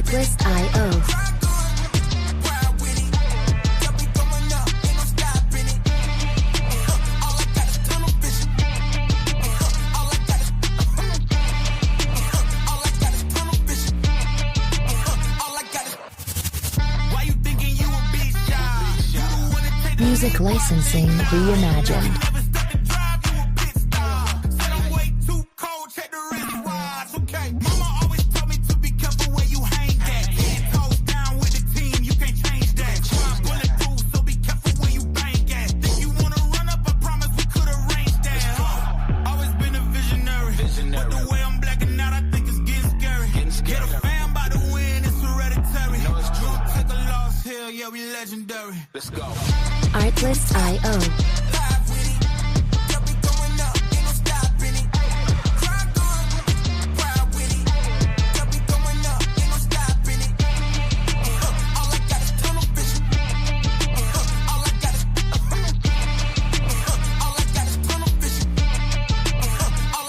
Artlist.io. Music licensing reimagined. Artlist.io.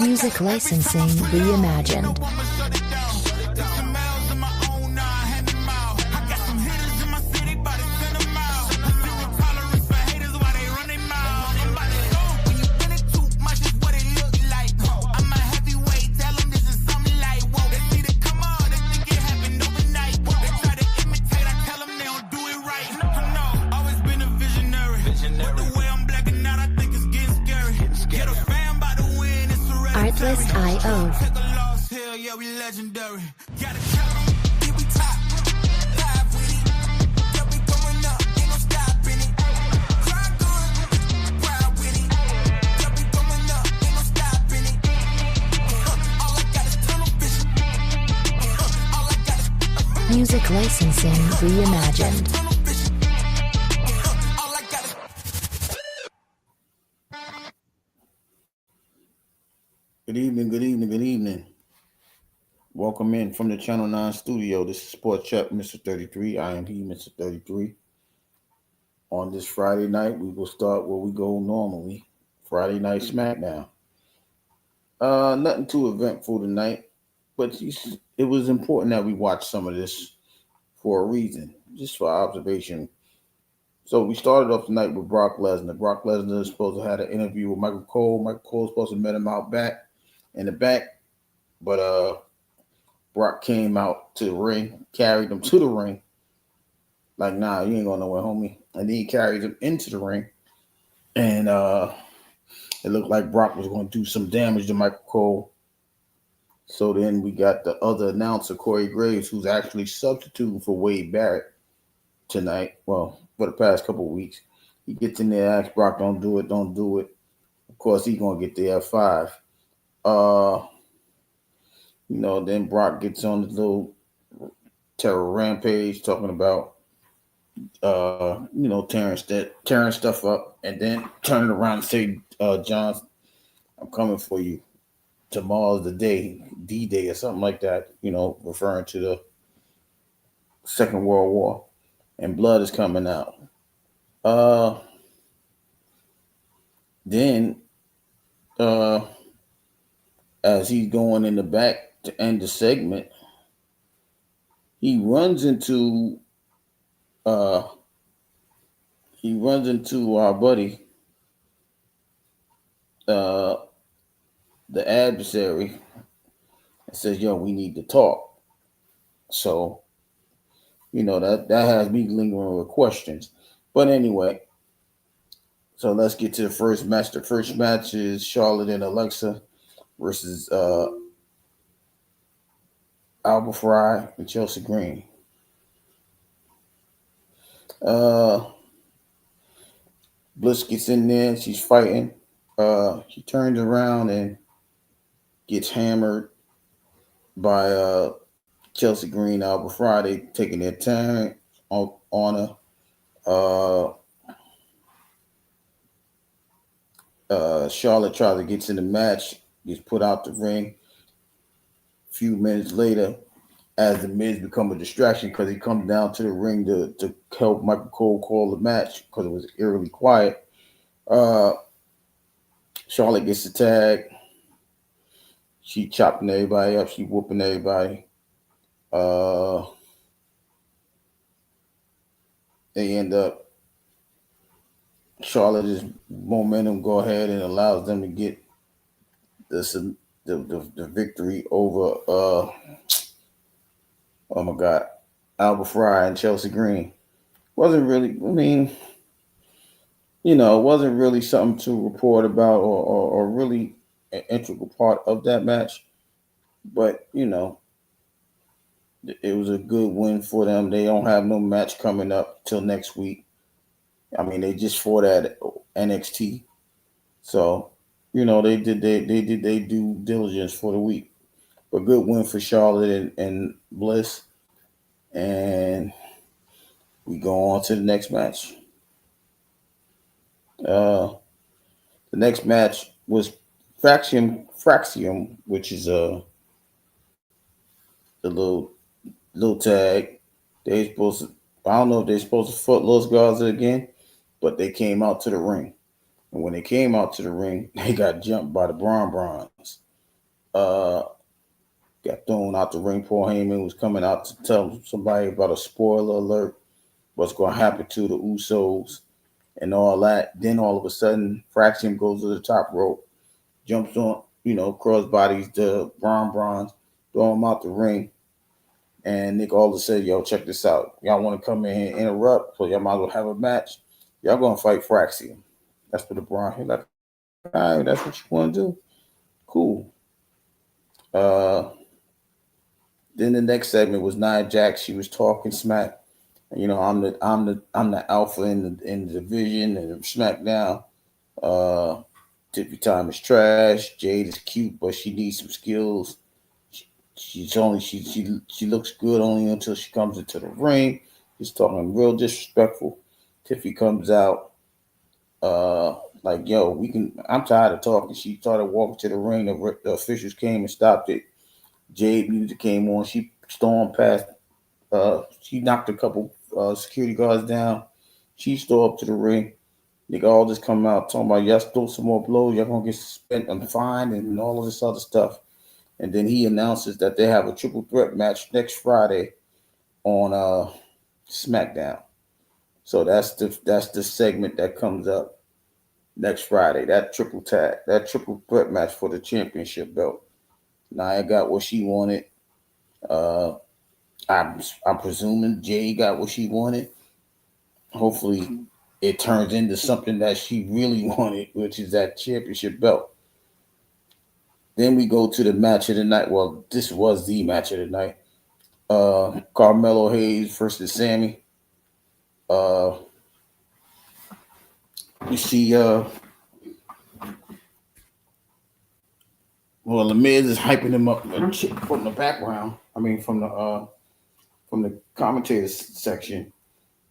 Music licensing reimagined. Artlist.io. Music licensing reimagined. Good evening, good evening, good evening. Welcome in from the Channel 9 studio. This is Sports Chat, Mr. 33. I am he, Mr. 33. On this Friday night, we will start where we go normally. Friday Night SmackDown. Nothing too eventful tonight, but it was important that we watch some of this for a reason, just for observation. So we started off tonight with Brock Lesnar. Brock Lesnar is supposed to have an interview with Michael Cole. Michael Cole supposed to met him out back in the back, but Brock came out to the ring, carried him to the ring. Like, nah, you ain't going nowhere, homie. And then he carried him into the ring, and it looked like Brock was going to do some damage to Michael Cole. So then we got the other announcer, Corey Graves, who's actually substituting for Wade Barrett tonight. Well, for the past couple of weeks. He gets in there, asks Brock, don't do it, don't do it. Of course, he's going to get the F5. Then Brock gets on the little terror rampage talking about, tearing stuff up and then turning around and say, John, I'm coming for you. Tomorrow's the day, D-Day or something like that, referring to the Second World War. And blood is coming out. Then, as he's going in the back to end the segment, he runs into our buddy, the adversary, and says, "Yo, we need to talk." So, that has me lingering with questions. But anyway, so let's get to the first match. The first match is Charlotte and Alexa versus Alba Fry and Chelsea Green. Bliss gets in there. She's fighting. She turns around and gets hammered by Chelsea Green, Alba Fry. They taking their turn on her. Charlotte tries to get in the match, gets put out the ring. A few minutes later, as the Miz become a distraction because he comes down to the ring to help Michael Cole call the match because it was eerily quiet. Charlotte gets the tag. She chopping everybody up. She whooping everybody. they end up Charlotte's momentum go ahead and allows them to get the the victory over oh my god, Albert Fry and Chelsea Green. Wasn't really, I mean, it wasn't really something to report about or really an integral part of that match. But it was a good win for them. They don't have no match coming up till next week. I mean, they just fought at NXT, so they did they due diligence for the week. But good win for Charlotte and Bliss, and we go on to the next match. Uh, the next match was Fraxium, which is the little tag. They supposed to, I don't know if they're supposed to foot Los Garza again, but they came out to the ring. And when they came out to the ring, they got jumped by the Bronze. Uh, got thrown out the ring. Paul Heyman was coming out to tell somebody about a spoiler alert, what's going to happen to the Usos and all that. Then all of a sudden, Fraction goes to the top rope, jumps on, cross bodies the Bronze, throw him out the ring. And Nick Aldis said, yo, check this out. Y'all want to come in here and interrupt, so y'all might as well have a match. Y'all going to fight Fraxium. That's what the Braun. He's like, all right, that's what you want to do? Cool. Uh, then the next segment was Nia Jax. She was talking smack. I'm the alpha in the division and SmackDown. Tiffy Time is trash. Jade is cute, but she needs some skills. She looks good only until she comes into the ring. She's talking real disrespectful. Tiffy comes out, like, yo, we can. I'm tired of talking. She started walking to the ring. The officials came and stopped it. Jade music came on. She stormed past. She knocked a couple security guards down. She stormed up to the ring. They all just come out talking about y'all stole some more blows. Y'all gonna get spent and fined and all of this other stuff. And then he announces that they have a triple threat match next Friday on SmackDown. So that's the segment that comes up next Friday. That triple threat match for the championship belt. Nia got what she wanted. Uh, I'm presuming Jay got what she wanted. Hopefully, it turns into something that she really wanted, which is that championship belt. Then we go to the match of the night. Well, this was the match of the night. Carmelo Hayes versus Sammy. Uh, you see, well, the Miz is hyping him up from the background. I mean, from the commentators section.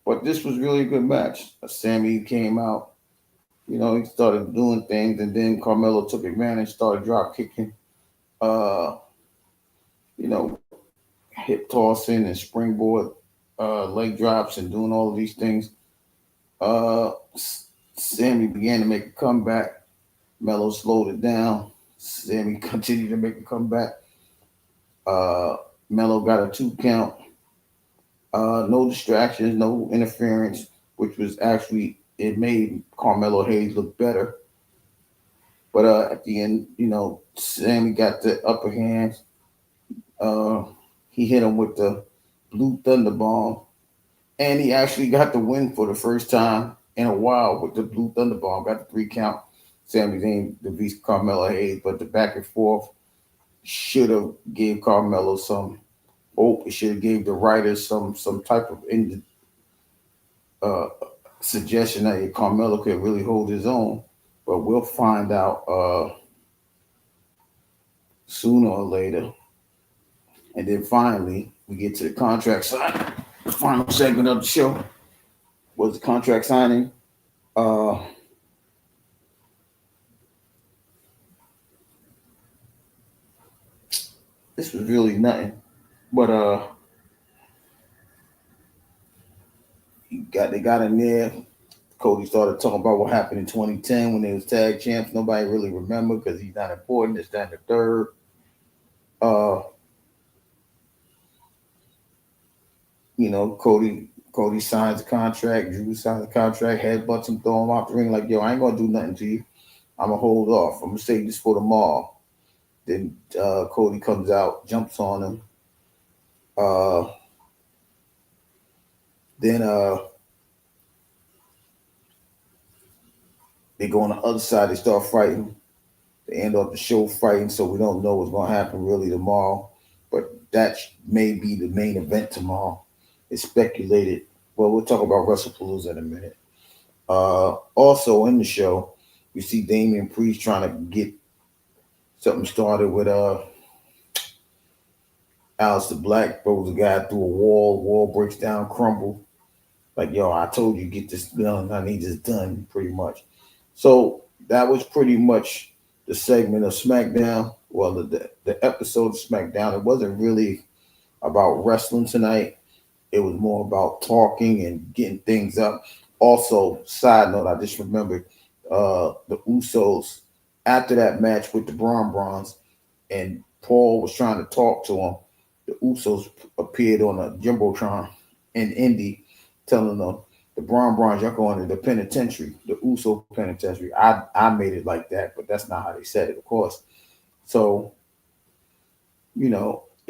But this was really a good match. Sammy came out. He started doing things, and then Carmelo took advantage, started drop kicking. Uh, you know, hip tossing and springboard leg drops and doing all of these things. Uh, Sammy began to make a comeback. Mello slowed it down. Sammy continued to make a comeback. Uh, Mello got a 2 count. No distractions, no interference, which was actually, it made Carmelo Hayes look better. But at the end, Sammy got the upper hand. Uh, he hit him with the Blue Thunder Bomb, and he actually got the win for the first time in a while with the Blue Thunder Bomb. Got the 3 count. Sami Zayn defeats Carmelo Hayes, but the back and forth should have gave Carmelo some hope. It should have gave the writers some type of uh, suggestion that Carmelo could really hold his own. But we'll find out sooner or later. And then finally, we get to the contract signing. The final segment of the show was the contract signing. This was really nothing, but they got in there. Cody started talking about what happened in 2010 when they was tag champs. Nobody really remember because he's not important. It's that the third. Uh, Cody signs the contract. Drew signs the contract. Headbutts him, throw him out the ring. Like, yo, I ain't gonna do nothing to you. I'm gonna hold off. I'm gonna save this for tomorrow. Then Cody comes out, jumps on him. Uh, then they go on the other side. They start fighting. They end up the show fighting, so we don't know what's gonna happen really tomorrow. But that may be the main event tomorrow. It's speculated. Well, we'll talk about wrestlpalooza in a minute. Also in the show, you see Damian Priest trying to get something started with Aleister Black, throws a guy through a wall breaks down, crumble. Like, yo, I told you get this done. I need this done, pretty much. So that was pretty much the segment of SmackDown. Well, the episode of SmackDown. It wasn't really about wrestling tonight. It was more about talking and getting things up. Also, side note, I just remembered the Usos after that match with the Bron, and Paul was trying to talk to him. The Usos appeared on a jumbotron in Indy, telling them the Bron, you're going to the penitentiary, the Uso penitentiary. I made it like that, but that's not how they said it, of course. So,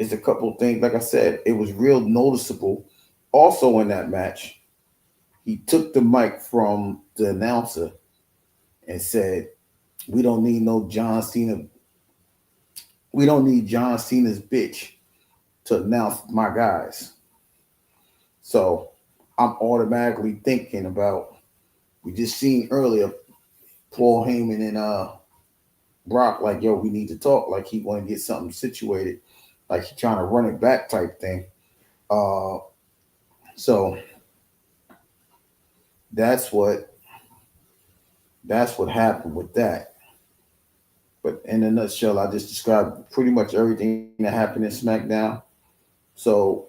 it's a couple of things. Like I said, it was real noticeable. Also in that match, he took the mic from the announcer and said, "We don't need no John Cena. We don't need John Cena's bitch to announce my guys." So I'm automatically thinking about, we just seen earlier Paul Heyman and Brock, like, yo, we need to talk. Like, he want to get something situated, like he trying to run it back type thing. So that's what happened with that. But in a nutshell, I just described pretty much everything that happened in SmackDown. So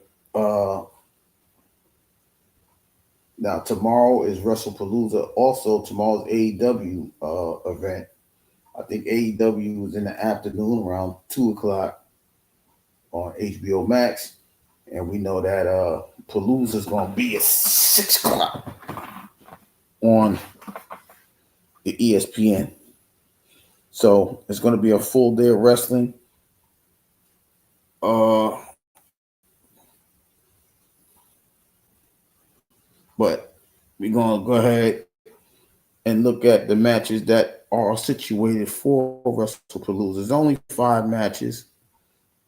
now tomorrow is wrestlpalooza. Also, tomorrow's AEW event. I think AEW is in the afternoon around 2 o'clock on HBO Max, and we know that Palooza is going to be at 6 o'clock on the ESPN. So it's going to be a full day of wrestling. But we're going to go ahead and look at the matches that are situated for wrestlpalooza. There's only 5 matches.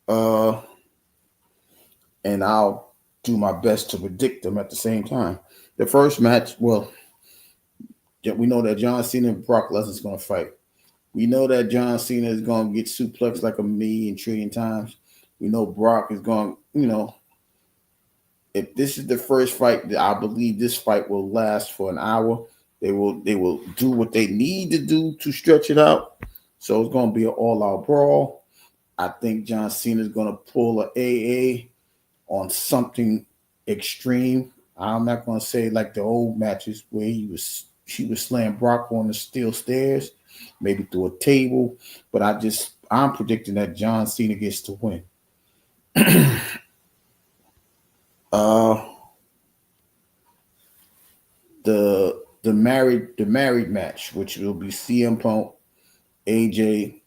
And I'll do my best to predict them at the same time. The first match, well, we know that John Cena and Brock Lesnar is going to fight. We know that John Cena is going to get suplexed like a million trillion times. We know Brock is going, if this is the first fight, I believe this fight will last for an hour. They will do what they need to do to stretch it out. So it's going to be an all-out brawl. I think John Cena is going to pull an AA on something extreme. I'm not going to say like the old matches where he was slaying Brock on the steel stairs, maybe through a table. But I'm predicting that John Cena gets to win. The married match, which will be CM Punk, AJ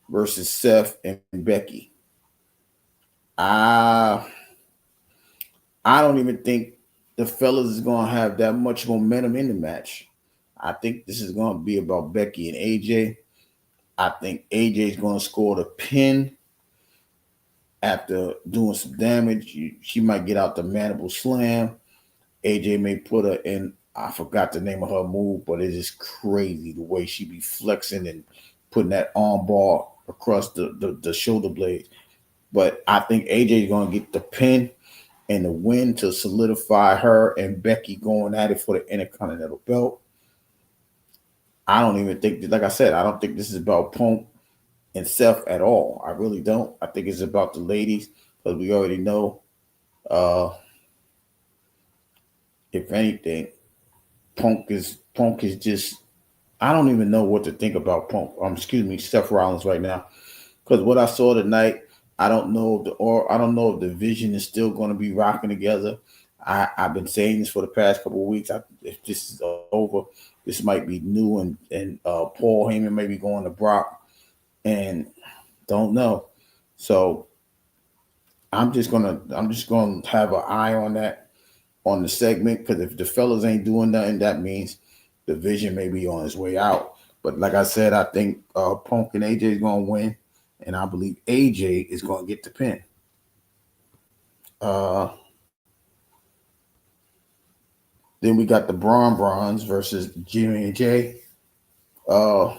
versus Seth and Becky. I don't even think the fellas is gonna have that much momentum in the match. I think this is gonna be about Becky and AJ. I think AJ is gonna score the pin after doing some damage. She might get out the mandible slam. AJ may put her in. I forgot the name of her move, but it is crazy the way she be flexing and putting that arm bar across the shoulder blades. But I think AJ is going to get the pin and the win to solidify her and Becky going at it for the Intercontinental belt. I don't even think, like I said, I don't think this is about Punk and Seth at all. I really don't. I think it's about the ladies, because we already know, if anything, Punk is just, I don't even know what to think about Punk. Seth Rollins right now, because what I saw tonight, I don't know if the Vision is still going to be rocking together. I've been saying this for the past couple of weeks. If this is over, this might be new, and Paul Heyman may be going to Brock, and don't know. So I'm just gonna have an eye on that on the segment, because if the fellas ain't doing nothing, that means the Vision may be on its way out. But like I said, I think Punk and AJ is gonna win, and I believe AJ is gonna get the pin. Uh, then we got the Bronze versus Jimmy and Jay. Uh,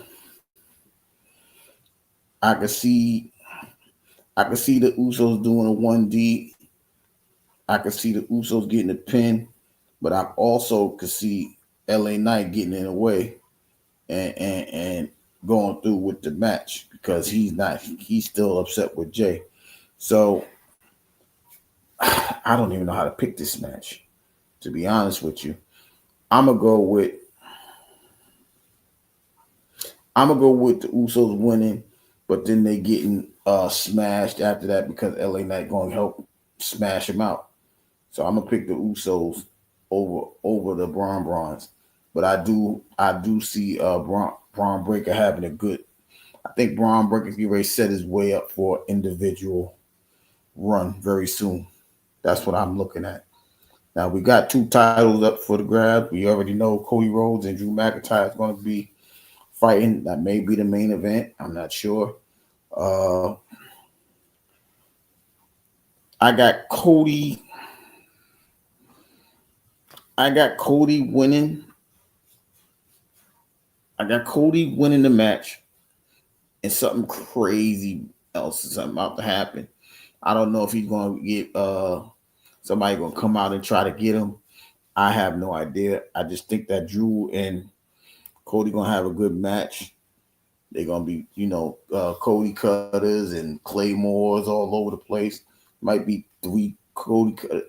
I could see I could see the Usos doing a 1D. I could see the Usos getting a pin, but I also could see LA Knight getting in the way and going through with the match, because he's still upset with Jay. So I don't even know how to pick this match, to be honest with you. I'm gonna go with I'm gonna go with the Usos winning, but then they getting smashed after that, because LA Knight gonna help smash him out. So I'm gonna pick the Usos over the Bronze. But I do see Braun Breaker having a good. I think Braun Breaker's getting ready to set his way up for individual run very soon. That's what I'm looking at. Now we got two titles up for the grab. We already know Cody Rhodes and Drew McIntyre is going to be fighting. That may be the main event. I'm not sure. Uh, I got Cody. I got Cody winning. I got Cody winning the match, and something crazy else is something about to happen. I don't know if he's going to get somebody going to come out and try to get him. I have no idea. I just think that Drew and Cody going to have a good match. They're going to be, Cody cutters and claymores all over the place. Might be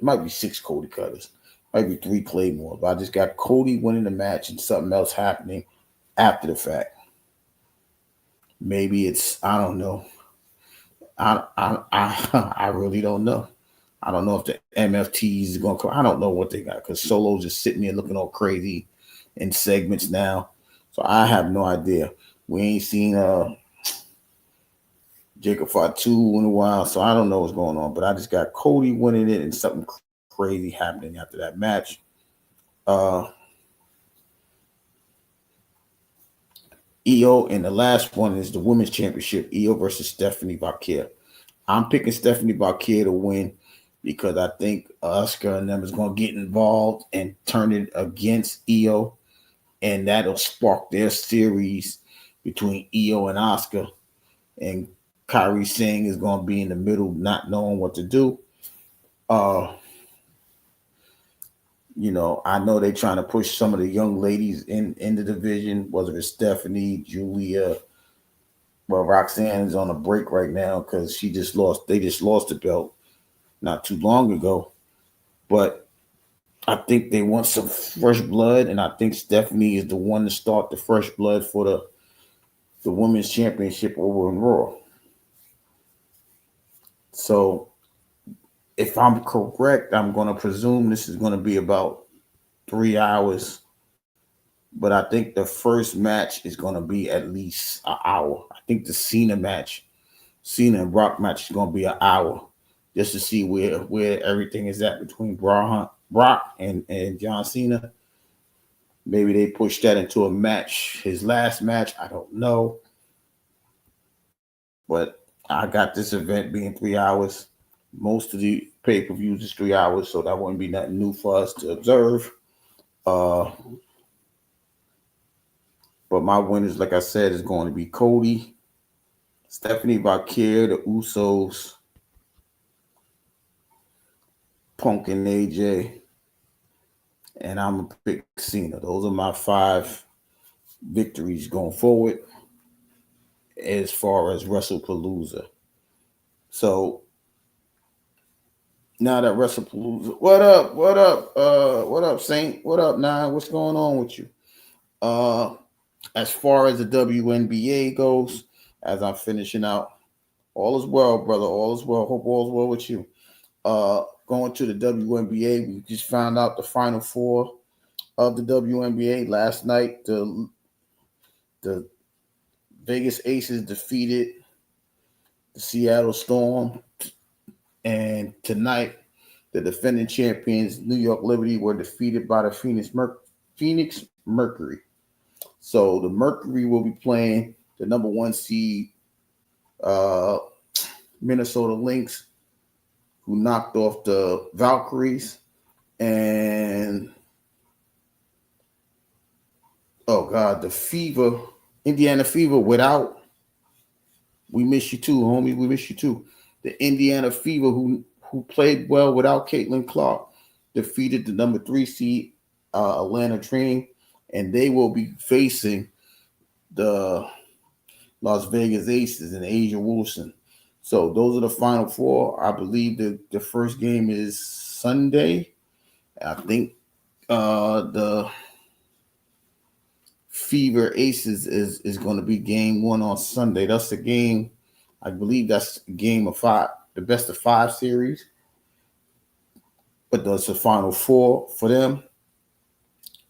might be six Cody cutters. Might be three claymores. But I just got Cody winning the match and something else happening after the fact. Maybe I don't know. I really don't know. I don't know if the MFTs is going to come. I don't know what they got, because Solo's just sitting there looking all crazy in segments now. So I have no idea. We ain't seen Jacob Fatu in a while, so I don't know what's going on. But I just got Cody winning it and something crazy happening after that match. EO, and the last one is the Women's Championship, EO versus Stephanie Vaquer. I'm picking Stephanie Vaquer to win, because I think Asuka and them is going to get involved and turn it against EO, and that'll spark their series between EO and Asuka. And Kyrie Singh is going to be in the middle, not knowing what to do. I know they're trying to push some of the young ladies in the division, whether it's Stephanie, Julia. Well, Roxanne is on a break right now because they just lost the belt not too long ago. But I think they want some fresh blood, and I think Stephanie is the one to start the fresh blood for the women's championship over in Raw. So if I'm correct, I'm going to presume this is going to be about 3 hours. But I think the first match is going to be at least an hour. I think the Cena and Brock match is going to be an hour, just to see where everything is at between Brock and John Cena. Maybe they push that into a match, his last match. I don't know. But I got this event being 3 hours. Most of the pay-per-views is 3 hours, so that wouldn't be nothing new for us to observe. But my winners, like I said, is going to be Cody, Stephanie Vaquer, the Usos, Punk and AJ, and I'm going to pick Cena. Those are my 5 victories going forward as far as WrestlePalooza. So now that WrestlePalooza, what up, Saint? What up, Nine? What's going on with you? As far as the WNBA goes, as I'm finishing out, all is well, brother. All is well. Hope all is well with you. Going to the WNBA, we just found out the final four of the WNBA last night. The Vegas Aces defeated the Seattle Storm, and tonight the defending champions New York Liberty were defeated by the Phoenix Mercury. So the Mercury will be playing the number one seed uh, Minnesota Lynx, who knocked off the Valkyries, and oh God, the Fever, Indiana Fever without. We miss you too, homie. We miss you too. The Indiana Fever, who played well without Caitlin Clark, defeated the number three seed Atlanta Dream, and they will be facing the Las Vegas Aces and Asia Wilson. So those are the final four. I believe the first game is Sunday. I think the Fever Aces is going to be game one on Sunday. That's the game. I believe that's a game of five, the best of five series. But that's the final four for them.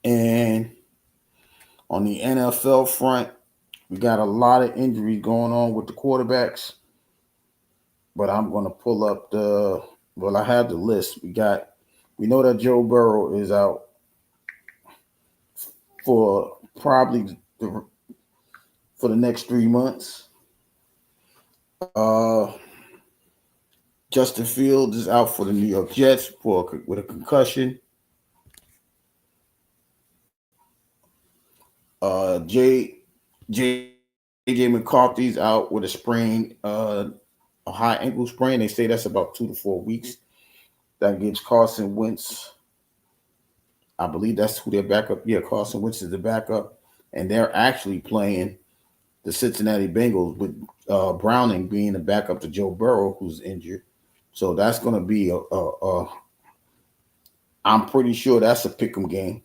And on the NFL front, we got a lot of injuries going on with the quarterbacks. But I'm going to pull up I have the list. We know that Joe Burrow is out for probably for the next 3 months. Justin Fields is out for the New York Jets with a concussion. JJ McCarthy's out with a high ankle sprain. They say that's about 2 to 4 weeks. That gives Carson Wentz. I believe that's who their backup. Yeah, Carson Wentz is the backup, and they're actually playing the Cincinnati Bengals with Browning being the backup to Joe Burrow, who's injured. So that's going to be I'm pretty sure that's a pick'em game.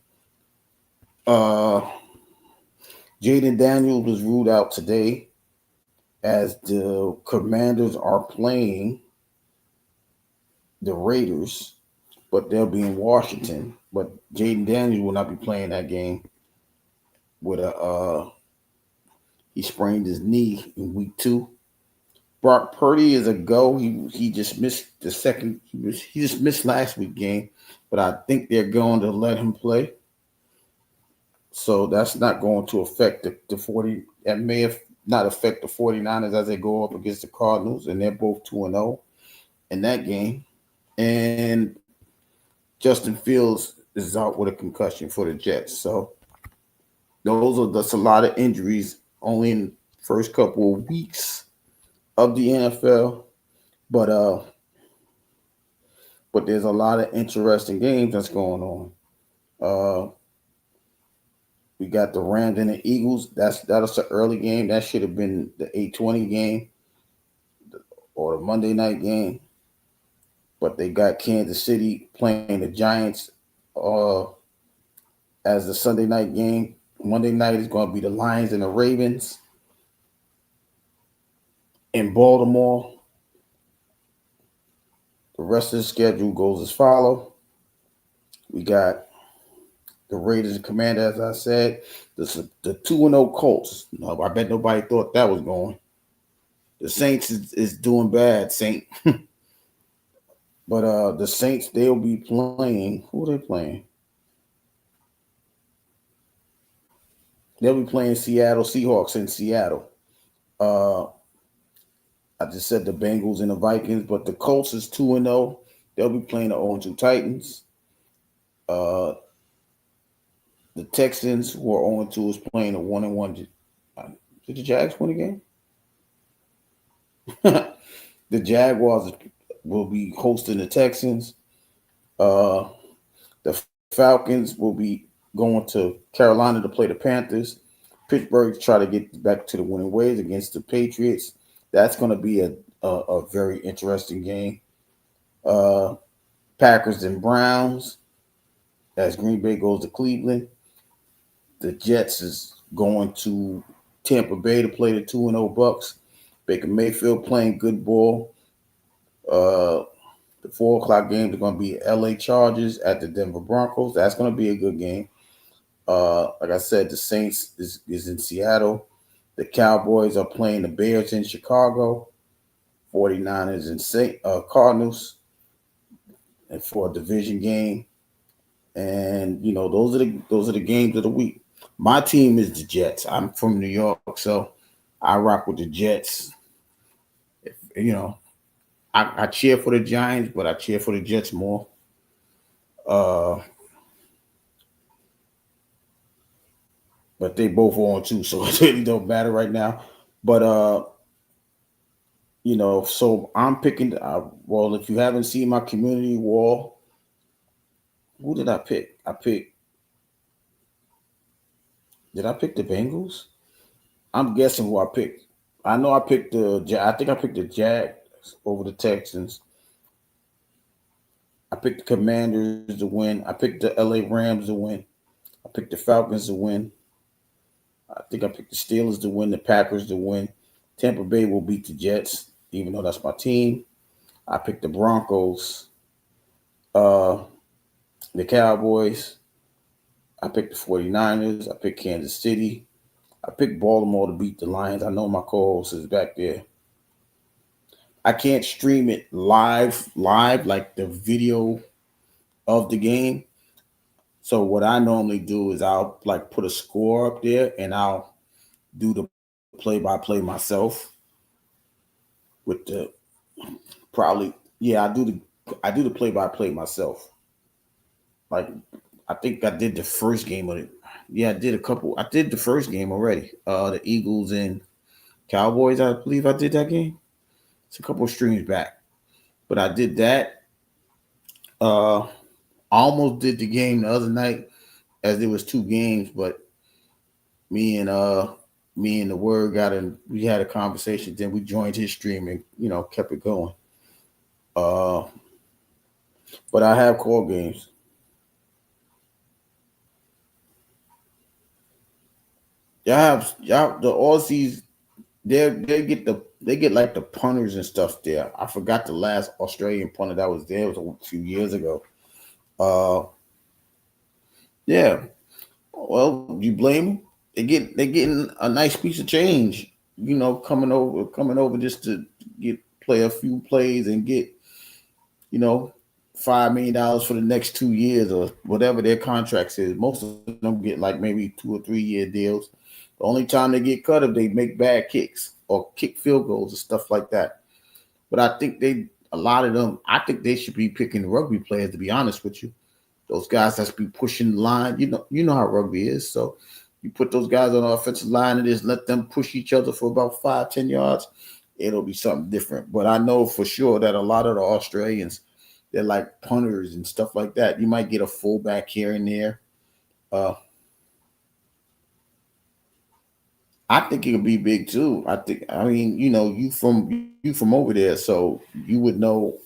Jaden Daniels was ruled out today as the Commanders are playing the Raiders, but they'll be in Washington. But Jaden Daniels will not be playing that game with he sprained his knee in week 2. Brock Purdy is a go. He just missed the second. He just missed last week's game, but I think they're going to let him play. So that's not going to affect the 40. That may have not affect the 49ers as they go up against the Cardinals, and they're both 2-0 in that game. And Justin Fields is out with a concussion for the Jets. So that's a lot of injuries only in the first couple of weeks of the NFL, but there's a lot of interesting games that's going on. We got the Rams and the Eagles. That's an early game. That should have been the 8:20 game or the Monday night game, but they got Kansas City playing the Giants as the Sunday night game. Monday night is going to be the Lions and the Ravens in Baltimore. The rest of the schedule goes as follows. We got the Raiders and Commanders, as I said. The 2-0 Colts. No, I bet nobody thought that was going. The Saints is doing bad, Saint. But the Saints, they'll be playing. Who are they playing? They'll be playing Seattle Seahawks in Seattle. I just said the Bengals and the Vikings, but the Colts is 2-0. They'll be playing the 0-2 Titans. The Texans, who are 0-2, is playing a 1-1. Did the Jags win again? The Jaguars will be hosting the Texans. The Falcons will be going to Carolina to play the Panthers. Pittsburgh try to get back to the winning ways against the Patriots. That's going to be a very interesting game. Packers and Browns as Green Bay goes to Cleveland. The Jets is going to Tampa Bay to play the 2-0 Bucks. Baker Mayfield playing good ball. The The 4 o'clock games are going to be LA Chargers at the Denver Broncos. That's going to be a good game. Like I said, the Saints is in Seattle. The Cowboys are playing the Bears in Chicago. 49ers and Cardinals and for a division game. And those are the games of the week. My team is the Jets. I'm from New York, so I rock with the Jets. You know, I cheer for the Giants, but I cheer for the Jets more. Uh, but they both on too, so it really don't matter right now. But so I'm picking. Well, if you haven't seen my community wall, who did I pick? Did I pick the Bengals? I'm guessing who I picked. I know I picked I think I picked the Jags over the Texans. I picked the Commanders to win. I picked the LA Rams to win. I picked the Falcons to win. I think I picked the Steelers to win, the Packers to win. Tampa Bay will beat the Jets, even though that's my team. I picked the Broncos, uh, the Cowboys. I picked the 49ers. I picked Kansas City. I picked Baltimore to beat the Lions. I know my co-host is back there. I can't stream it live, like the video of the game. So what I normally do is I'll like put a score up there and I'll do the play-by-play myself with the probably I do the play-by-play myself. Like I think I did the first game of it. Yeah, I did a couple. I did the first game already. The Eagles and Cowboys. I believe I did that game. It's a couple of streams back, but I did that. I almost did the game the other night, as there was 2 games, but me and uh me and the word got in. We had a conversation. Then we joined his stream and kept it going. Uh, but I have core games. Y'all the Aussies. They get like the punters and stuff there. I forgot the last Australian punter that was there. It was a few years ago. Uh, yeah. Well, you blame them? They're getting a nice piece of change. Coming over just to play a few plays and get $5 million for the next 2 years or whatever their contracts is. Most of them get like maybe 2 or 3 year deals. The only time they get cut if they make bad kicks or kick field goals and stuff like that. But I think a lot of them, I think they should be picking rugby players, to be honest with you. Those guys that's be pushing the line. You know how rugby is. So you put those guys on the offensive line and just let them push each other for about 5-10 yards. It'll be something different. But I know for sure that a lot of the Australians, they're like punters and stuff like that. You might get a fullback here and there. Uh, I think it'll be big too. I mean, you from over there, so you would know.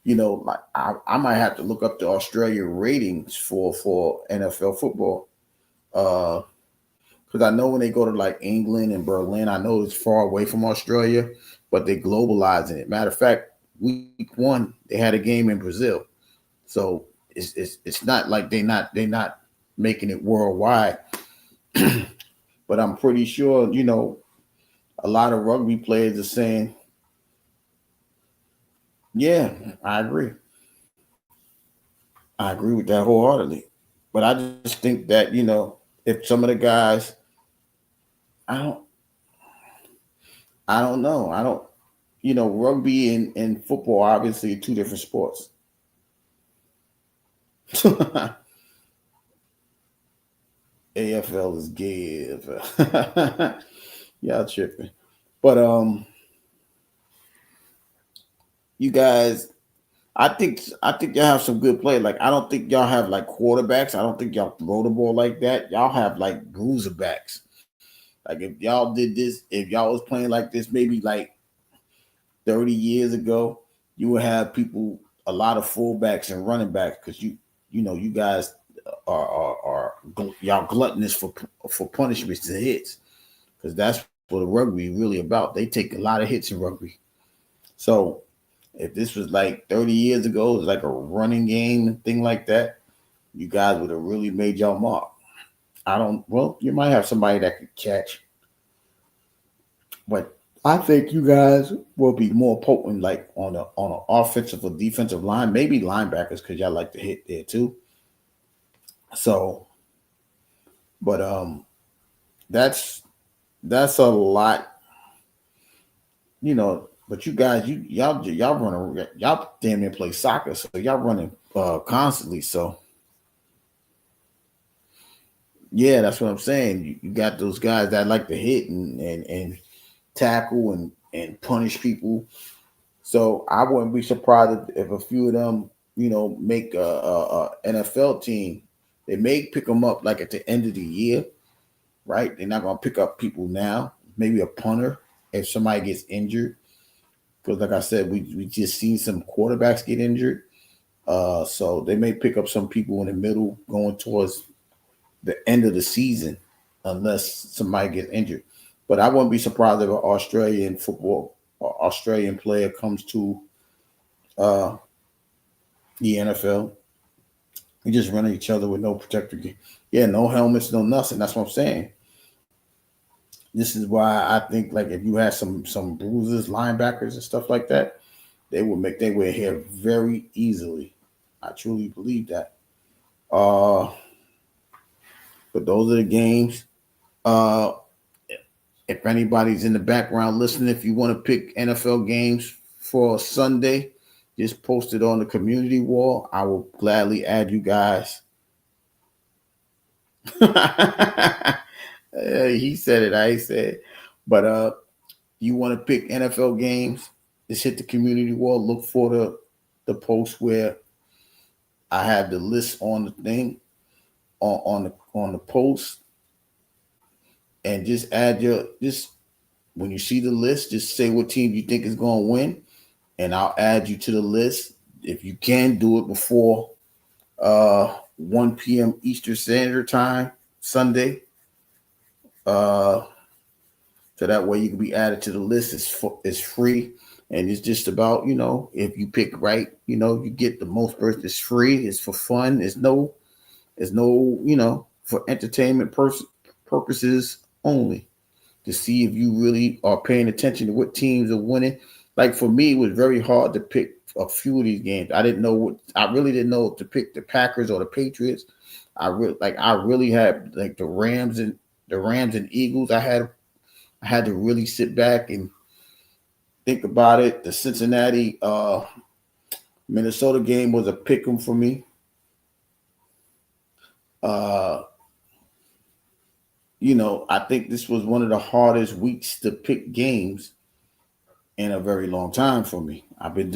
Like I might have to look up the Australia ratings for NFL football. Because I know when they go to like England and Berlin, I know it's far away from Australia, but they're globalizing it. Matter of fact, week 1 they had a game in Brazil, so it's not like they're not making it worldwide. But I'm pretty sure a lot of rugby players are saying, yeah, I agree. I agree with that wholeheartedly. But I just think that if some of the guys, I don't, I don't know, I don't, rugby and football are obviously 2 different sports. AFL is gay. Y'all tripping. But you guys, I think y'all have some good play. Like I don't think y'all have like quarterbacks. I don't think y'all throw the ball like that. Y'all have like bruiser backs. Like if y'all did this, if y'all was playing like this, maybe like 30 years ago, you would have people, a lot of fullbacks and running backs, because you guys y'all gluttonous for punishments and hits, because that's what the rugby is really about. They take a lot of hits in rugby. So If this was like 30 years ago, it was like a running game and thing like that, you guys would have really made y'all mark. I don't. Well, you might have somebody that could catch, but I think you guys will be more potent, like on an offensive or defensive line, maybe linebackers, because y'all like to hit there too. So, but that's that's a lot, you know. But you guys, y'all running, y'all damn near play soccer, so y'all running constantly. So yeah, that's what I'm saying. You got those guys that like to hit and tackle and punish people. So I wouldn't be surprised if a few of them, make a NFL team. They may pick them up like at the end of the year, right? They're not gonna pick up people now. Maybe a punter if somebody gets injured, because like I said, we just seen some quarterbacks get injured. So they may pick up some people in the middle going towards the end of the season, unless somebody gets injured. But I wouldn't be surprised if an Australian football or Australian player comes to uh, the NFL. We just run at each other with no protector. Yeah, no helmets, no nothing. That's what I'm saying. This is why I think like if you had some bruises, linebackers and stuff like that, they would make their way here very easily. I truly believe that. Uh, but those are the games. Uh, if anybody's in the background listening, if you want to pick NFL games for Sunday, just post it on the community wall. I will gladly add you guys. He said it. I said it. But you want to pick NFL games? Just hit the community wall. Look for the post where I have the list on the thing on the post, and just add your just when you see the list, just say what team you think is going to win, and I'll add you to the list. If you can do it before 1 p.m. Eastern Standard Time Sunday, uh, so that way you can be added to the list. It's free, and it's just about if you pick right, you get the most birth. It's free. It's for fun. It's no for entertainment purposes only, to see if you really are paying attention to what teams are winning. Like for me, it was very hard to pick a few of these games. I really didn't know to pick the Packers or the Patriots. I really had like the Rams and Eagles. I had to really sit back and think about it. The Cincinnati Minnesota game was a pick 'em for me. Uh, I think this was one of the hardest weeks to pick games in a very long time for me. I did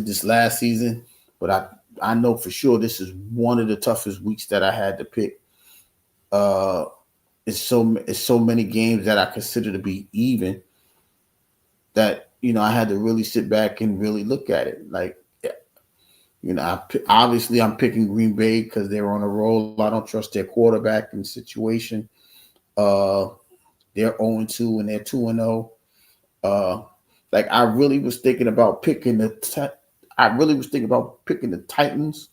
this last season, but I know for sure this is one of the toughest weeks that I had to pick. Uh, it's so many games that I consider to be even, that I had to really sit back and really look at it. Like, obviously I'm picking Green Bay because they're on a roll. I don't trust their quarterback and situation. Uh, they're 0-2 and they're 2-0. Uh, like I really was thinking about picking I really was thinking about picking the Titans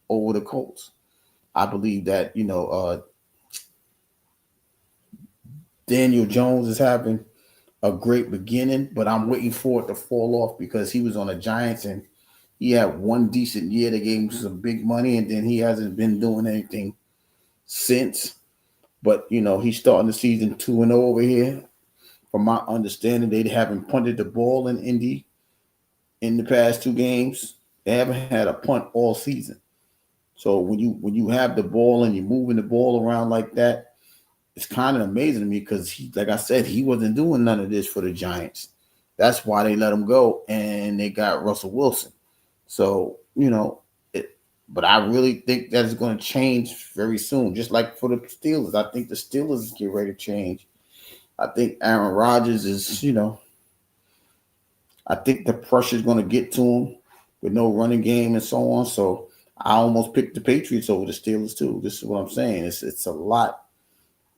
over the Colts. I believe that Daniel Jones is having a great beginning, but I'm waiting for it to fall off because he was on the Giants and he had one decent year. They gave him some big money, and then he hasn't been doing anything since. But he's starting the season 2-0 over here. From my understanding, they haven't punted the ball in Indy in the past two games. They haven't had a punt all season. So when you have the ball and you're moving the ball around like that, it's kind of amazing to me because like I said, he wasn't doing none of this for the Giants. That's why they let him go, and they got Russell Wilson. So but I really think that is going to change very soon. Just like for the Steelers, I think the Steelers get ready to change. I think Aaron Rodgers is, I think the pressure is going to get to him with no running game and so on. So I almost picked the Patriots over the Steelers too. This is what I'm saying. It's a lot.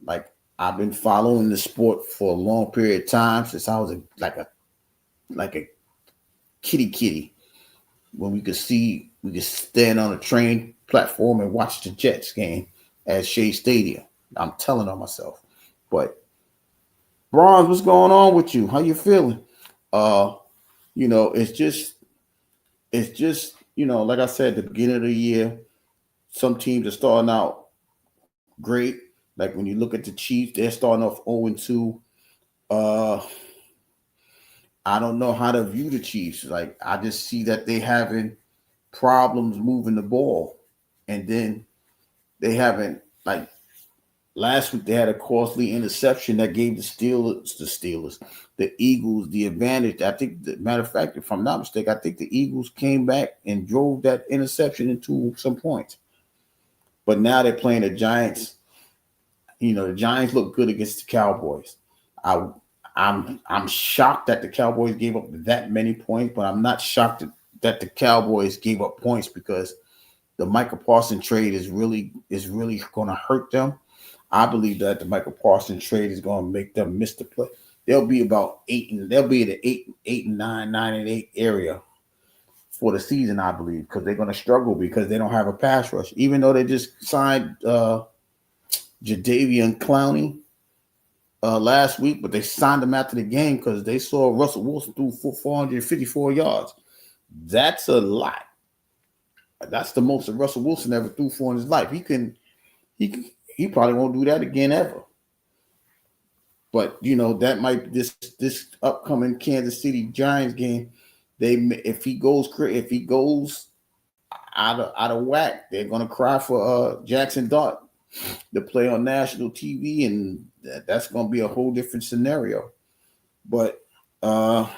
Like I've been following the sport for a long period of time since I was like a kitty. when we could stand on a train platform and watch the Jets game at Shea Stadium. I'm telling on myself. But Bronze, what's going on with you? How you feeling? Uh, it's just like I said, the beginning of the year, some teams are starting out great. Like when you look at the Chiefs, they're starting off 0-2. Uh, I don't know how to view the Chiefs. Like I just see that they having problems moving the ball, and then they haven't like last week they had a costly interception that gave the Eagles the advantage. I think, matter of fact, if I'm not mistaken, I think the Eagles came back and drove that interception into some points. But now they're playing the Giants. The Giants look good against the Cowboys. I I'm shocked that the Cowboys gave up that many points, but I'm not shocked that the Cowboys gave up points because the Michael Parsons trade is really going to hurt them. I believe that the Michael Parsons trade is going to make them miss the play. They'll be about they'll be in the eight and nine, 9-8 area for the season, I believe, because they're going to struggle because they don't have a pass rush. Even though they just signed Jadeveon Clowney last week, but they signed him after the game because they saw Russell Wilson threw for 454 yards. That's a lot. That's the most that Russell Wilson ever threw for in his life. He probably won't do that again ever. But that might this upcoming Kansas City Giants game. If he goes out of whack, they're gonna cry for Jackson Dart to play on national TV, and that's gonna be a whole different scenario. But like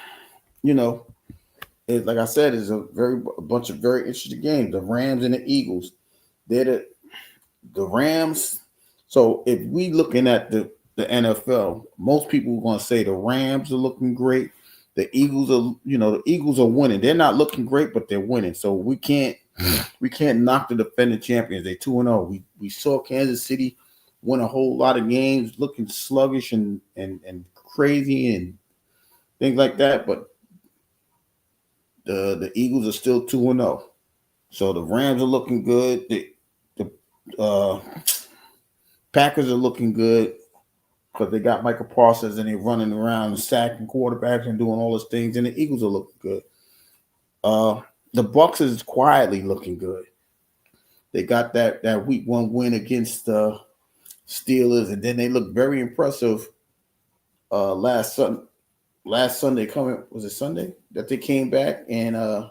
I said, it's a bunch of very interesting games. The Rams and the Eagles. They're the Rams. So if we looking at the NFL, most people are going to say the Rams are looking great. The Eagles are winning. They're not looking great, but they're winning. So we can't knock the defending champions. They 2-0. We saw Kansas City win a whole lot of games, looking sluggish and crazy and things like that. But the Eagles are still 2-0. So the Rams are looking good. The Packers are looking good because they got Michael Parsons and they're running around and sacking quarterbacks and doing all those things. And the Eagles are looking good. The Bucs is quietly looking good. They got that week 1 win against the Steelers, and then they looked very impressive last Sunday. Was it Sunday that they came back and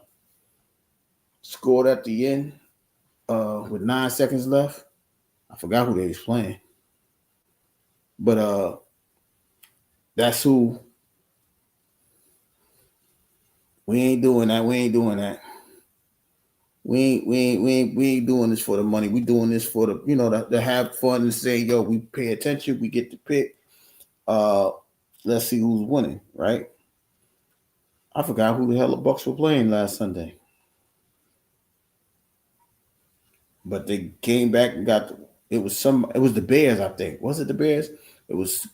scored at the end with 9 seconds left? I forgot who they was playing. But that's who. We ain't doing that. We ain't doing this for the money. We doing this for the to have fun and say, yo, we pay attention. We get to pick. Let's see who's winning, right? I forgot who the hell the Bucs were playing last Sunday. But they came back and it was the Bears, I think. Was it the Bears? It was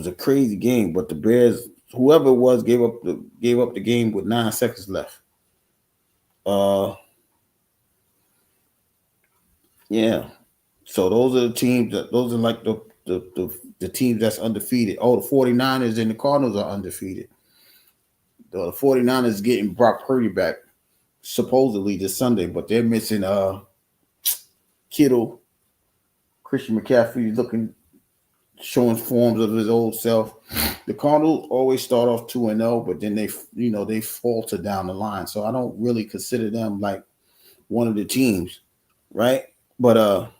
a crazy game, but the Bears, whoever it was, gave up the game with 9 seconds left. Yeah. So those are the teams those are like the teams that's undefeated. Oh, the 49ers and the Cardinals are undefeated. The 49ers getting Brock Purdy back supposedly this Sunday, but they're missing Kittle. Christian McCaffrey showing forms of his old self. The Cardinals always start off 2-0, but then they falter down the line. So I don't really consider them like one of the teams, right? But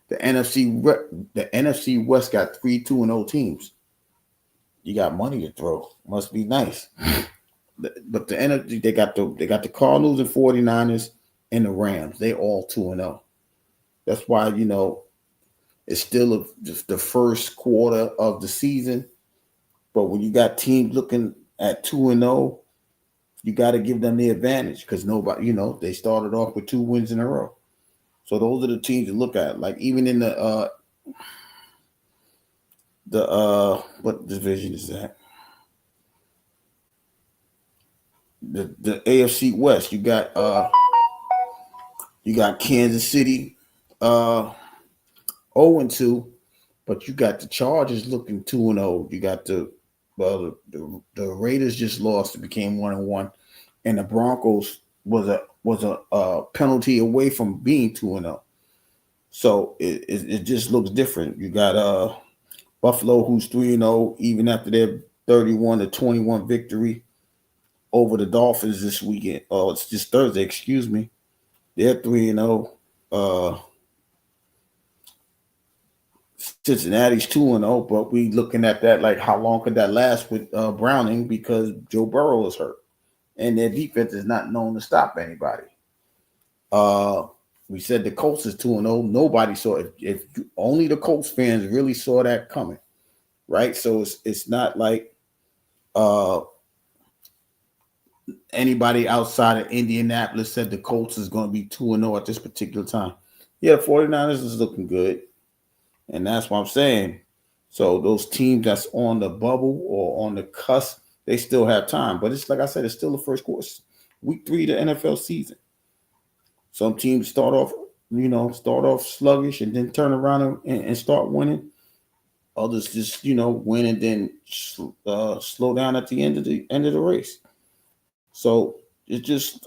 the NFC West got 3 2-0 teams. You got money to throw. Must be nice. But the NFC, they got the Cardinals and 49ers and the Rams. They all 2-0. That's why it's still the first quarter of the season. But when you got teams looking at 2-0, you got to give them the advantage because nobody, they started off with 2 wins in a row. So those are the teams to look at. Like even in the what division is that? the AFC West. You got Kansas City 0-2, but you got the Chargers looking 2-0. You got the Raiders just lost, it became 1-1, and the Broncos was a penalty away from being 2-0. So it just looks different. You got Buffalo, who's 3-0, even after their 31-21 victory over the Dolphins this weekend. Oh, it's just Thursday, excuse me. They're 3-0. Cincinnati's 2-0, but we looking at that like how long could that last with Browning, because Joe Burrow is hurt and their defense is not known to stop anybody. We said the Colts is 2-0. Nobody saw it. If only the Colts fans really saw that coming, right? So it's not like anybody outside of Indianapolis said the Colts is going to be 2-0 at this particular time. Yeah, the 49ers is looking good. And that's what I'm saying. So those teams that's on the bubble or on the cusp, they still have time. But it's like I said, it's still the first course. Week 3 of the NFL season. Some teams start off sluggish and then turn around and start winning. Others just, win and then slow down at the end of the race. So it just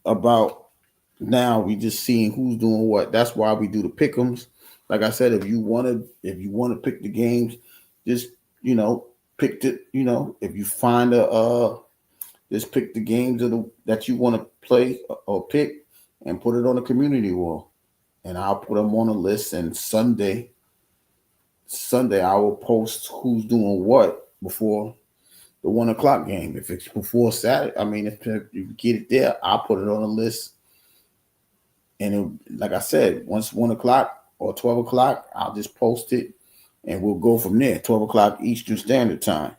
about now we just seeing who's doing what. That's why we do the pick'ems. Like I said, if you want to pick the games, just pick it. If you find just pick the games that you want to play or pick and put it on the community wall, and I'll put them on a list. And Sunday I will post who's doing what before the 1:00 game. If it's before Saturday, if you get it there, I'll put it on a list. And like I said, once 1:00 or 12:00, I'll just post it and we'll go from there. 12:00 Eastern Standard Time.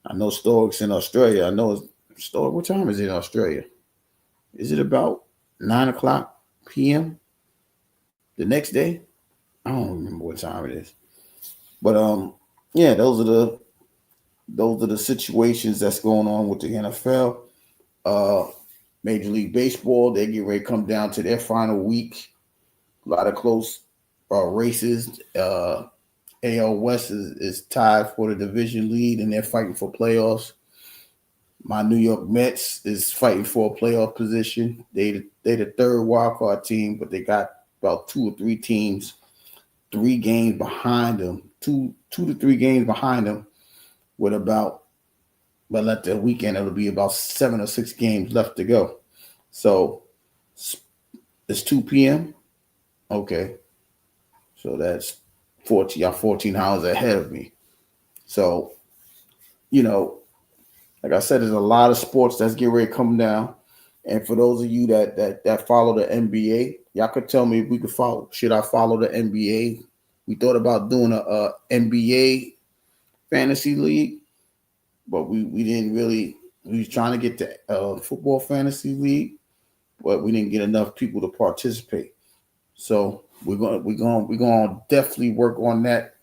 I know Stoic's in Australia. I know Stoic, what time is it in Australia? Is it about 9:00 p.m. the next day? I don't remember what time it is. But yeah, those are the situations that's going on with the NFL. Major League Baseball, they get ready to come down to their final week. A lot of close races. AL West is tied for the division lead, and they're fighting for playoffs. My New York Mets is fighting for a playoff position. They the third wild card team, but they got about 2 or 3 teams, 3 games behind them, 2 to 3 games behind them, with but at the weekend it'll be about 7 or 6 games left to go. So it's 2 p.m. Okay. So that's 14 hours ahead of me. So, like I said, there's a lot of sports that's getting ready to come down. And for those of you that follow the NBA, y'all could tell me if we could follow. Should I follow the NBA? We thought about doing a NBA fantasy league, but we didn't really. We was trying to get the football fantasy league, but we didn't get enough people to participate. So we're gonna definitely work on that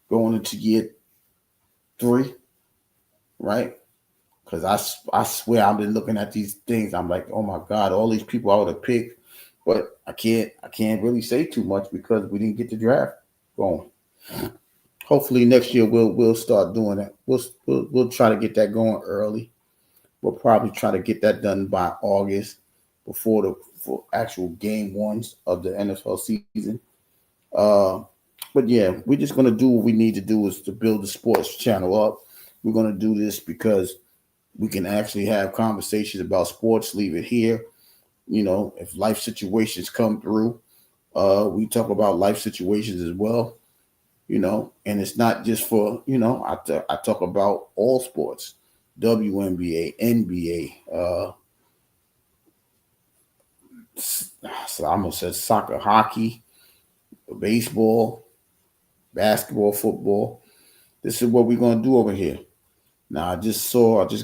going into year 3, right? Because I swear I've been looking at these things. I'm like, oh my God, all these people I would have picked, but I can't really say too much because we didn't get the draft going. Hopefully next year we'll start doing that. We'll try to get that going early. We'll probably try to get that done by August for actual game 1s of the NFL season. But yeah, we're just gonna do what we need to do is to build the sports channel up. We're gonna do this because we can actually have conversations about sports. Leave it here. If life situations come through, we talk about life situations as well. And it's not just for I talk about all sports, WNBA, NBA. So I almost said soccer, hockey, baseball, basketball, football. This is what we're gonna do over here. Now I just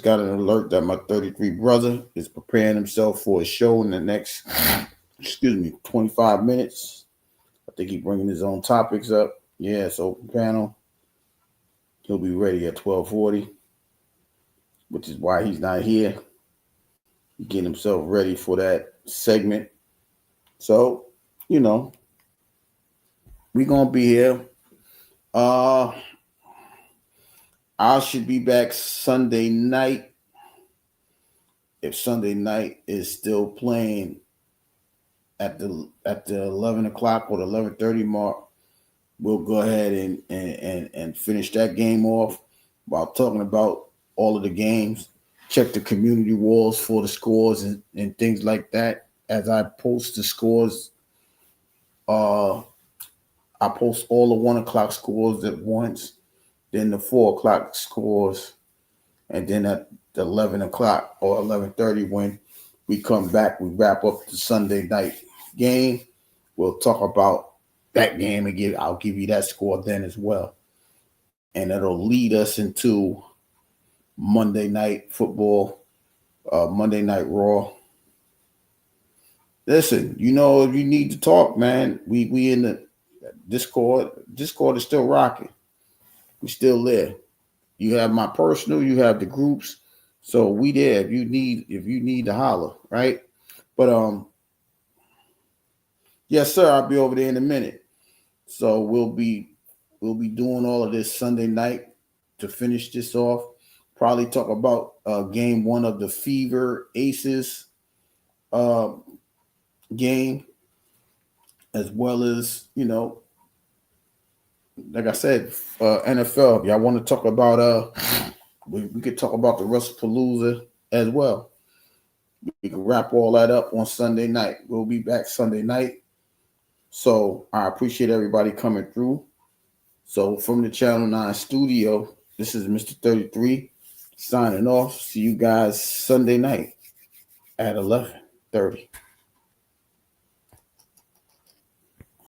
got an alert that my 33 brother is preparing himself for a show in the next 25 minutes. I think he's bringing his own topics up. Yeah, so panel. He'll be ready at 12:40, which is why he's not here. Getting himself ready for that segment. So, you know, we're gonna be here. Uh I should be back Sunday night. If Sunday night is still playing at the 11 o'clock or the 11:30 mark, we'll go ahead and finish that game off while talking about all of the games. Check the community walls for the scores and things like that. As I post the scores, I post all the 1 o'clock scores at once, then the 4 o'clock scores, and then at the 11 o'clock or 11:30 when we come back, we wrap up the Sunday night game. We'll talk about that game and I'll give you that score then as well, and it'll lead us into Monday night football, Monday night Raw. Listen, if you need to talk, man, we in the Discord. Discord is still rocking. We still there. You have my personal, you have the groups. So we there if you need to holler, right? But yes, sir, I'll be over there in a minute. So we'll be doing all of this Sunday night to finish this off. Probably talk about game one of the Fever Aces uh, game, as well as, like I said, NFL. If y'all want to talk about we could talk about the wrestlpalooza as well. We can wrap all that up on Sunday night. We'll be back Sunday night. So I appreciate everybody coming through. So from the Channel 9 studio, this is Mr. 33 signing off. See you guys Sunday night at 11:30.